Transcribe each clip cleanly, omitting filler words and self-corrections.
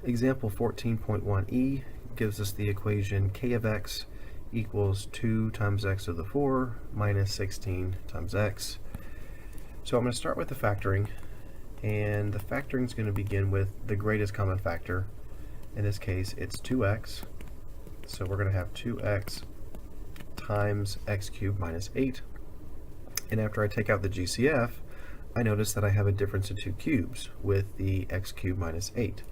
Example 14.1e gives us the equation k of x equals 2 times x to the 4 minus 16 times x. So I'm going to start with the factoring, and the factoring is going to begin with the greatest common factor. In this case, it's 2x. So we're going to have 2x times x cubed minus 8. And after I take out the GCF, I notice that I have a difference of 2 cubes with the x cubed minus 8.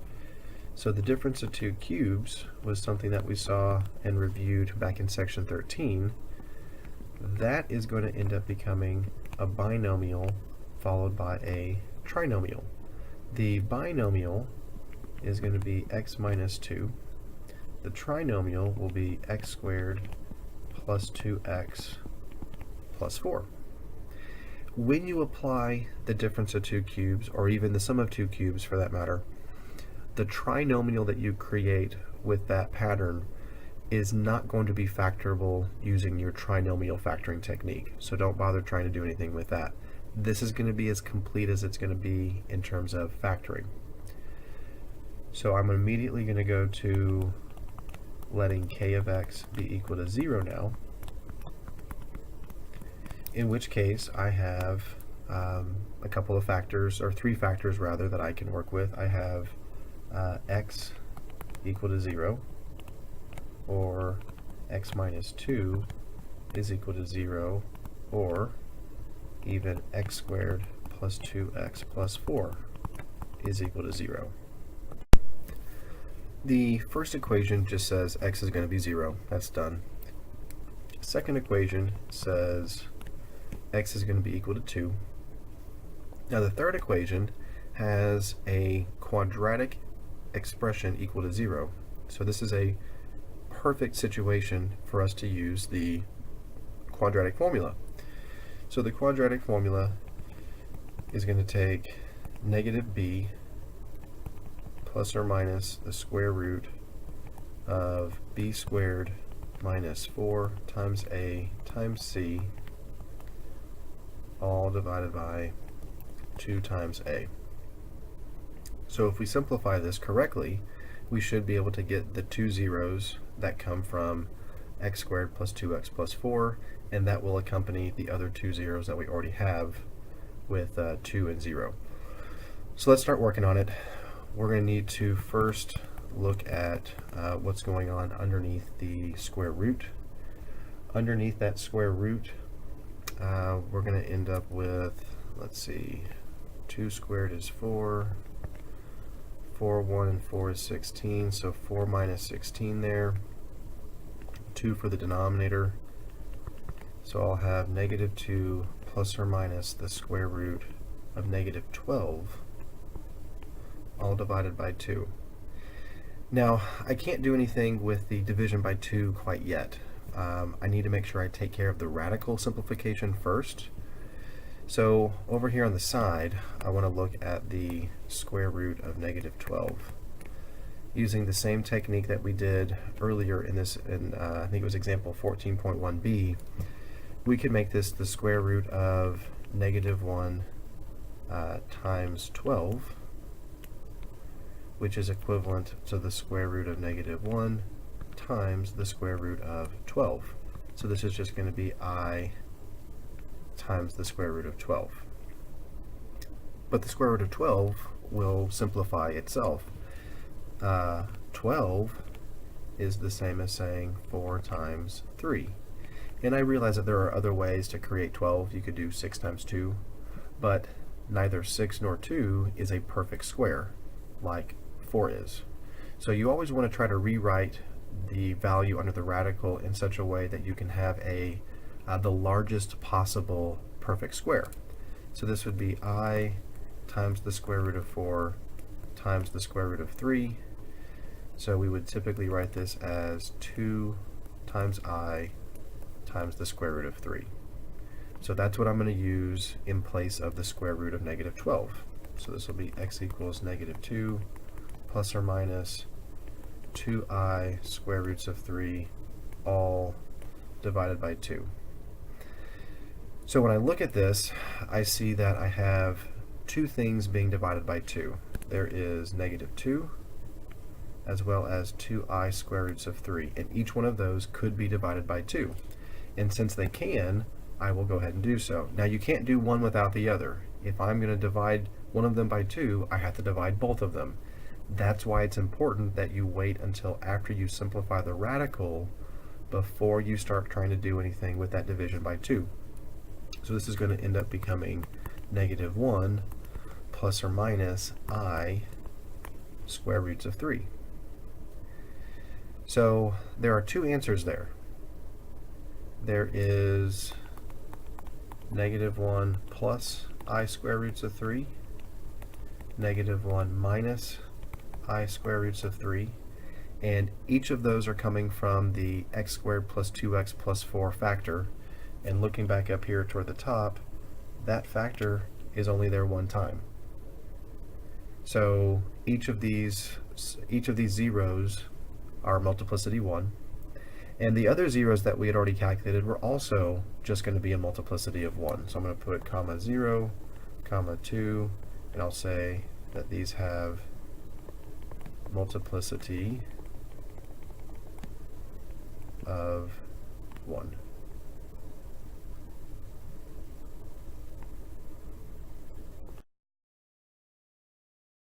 So the difference of 2 cubes was something that we saw and reviewed back in section 13. That is going to end up becoming a binomial followed by a trinomial. The binomial is going to be x minus 2. The trinomial will be x squared plus 2x plus 4. When you apply the difference of 2 cubes, or even the sum of 2 cubes for that matter, the trinomial that you create with that pattern is not going to be factorable using your trinomial factoring technique. So don't bother trying to do anything with that. This is going to be as complete as it's going to be in terms of factoring. So I'm immediately going to go to letting k of x be equal to 0 now, in which case I have a couple of factors, or 3 factors rather, that I can work with. I have x equal to 0, or x minus 2 is equal to 0, or even x squared plus 2x plus 4 is equal to 0. The first equation just says x is going to be 0. That's done. Second equation says x is going to be equal to 2. Now the third equation has a quadratic expression equal to 0. So this is a perfect situation for us to use the quadratic formula. So the quadratic formula is going to take negative b plus or minus the square root of b squared minus 4 times a times c, all divided by 2 times a. So if we simplify this correctly, we should be able to get the 2 zeros that come from x squared plus 2x plus 4, and that will accompany the other 2 zeros that we already have with 2 and 0. So let's start working on it. We're going to need to first look at what's going on underneath the square root. Underneath that square root, we're going to end up with, let's see, 2 squared is 4, 4, 1, and 4 is 16, so 4 minus 16 there, 2 for the denominator, so I'll have negative 2 plus or minus the square root of negative 12, all divided by 2. Now, I can't do anything with the division by 2 quite yet. I need to make sure I take care of the radical simplification first. So over here on the side, I want to look at the square root of negative 12. Using the same technique that we did earlier in this, I think it was example 14.1b, we can make this the square root of negative 1 times 12, which is equivalent to the square root of negative 1 times the square root of 12. So this is just going to be I times the square root of 12. But the square root of 12 will simplify itself. 12 is the same as saying 4 times 3. And I realize that there are other ways to create 12. You could do 6 times 2, but neither 6 nor 2 is a perfect square like 4 is. So you always want to try to rewrite the value under the radical in such a way that you can have the largest possible perfect square. So this would be I times the square root of 4 times the square root of 3. So we would typically write this as 2 times I times the square root of 3. So that's what I'm going to use in place of the square root of negative 12. So this will be x equals negative 2 plus or minus 2i square roots of 3, all divided by 2. So when I look at this, I see that I have two things being divided by 2. There is negative 2 as well as 2i square roots of 3. And each one of those could be divided by 2. And since they can, I will go ahead and do so. Now you can't do one without the other. If I'm going to divide one of them by 2, I have to divide both of them. That's why it's important that you wait until after you simplify the radical before you start trying to do anything with that division by 2. So this is going to end up becoming -1 plus or minus I square roots of 3. So there are two answers there. There is -1 plus I square roots of 3, -1 minus I square roots of 3, and each of those are coming from the x squared plus 2x plus 4 factor. And looking back up here toward the top, that factor is only there one time. So each of these zeros are multiplicity 1, and the other zeros that we had already calculated were also just going to be a multiplicity of 1. So I'm going to put comma 0, comma 2, and I'll say that these have multiplicity of 1.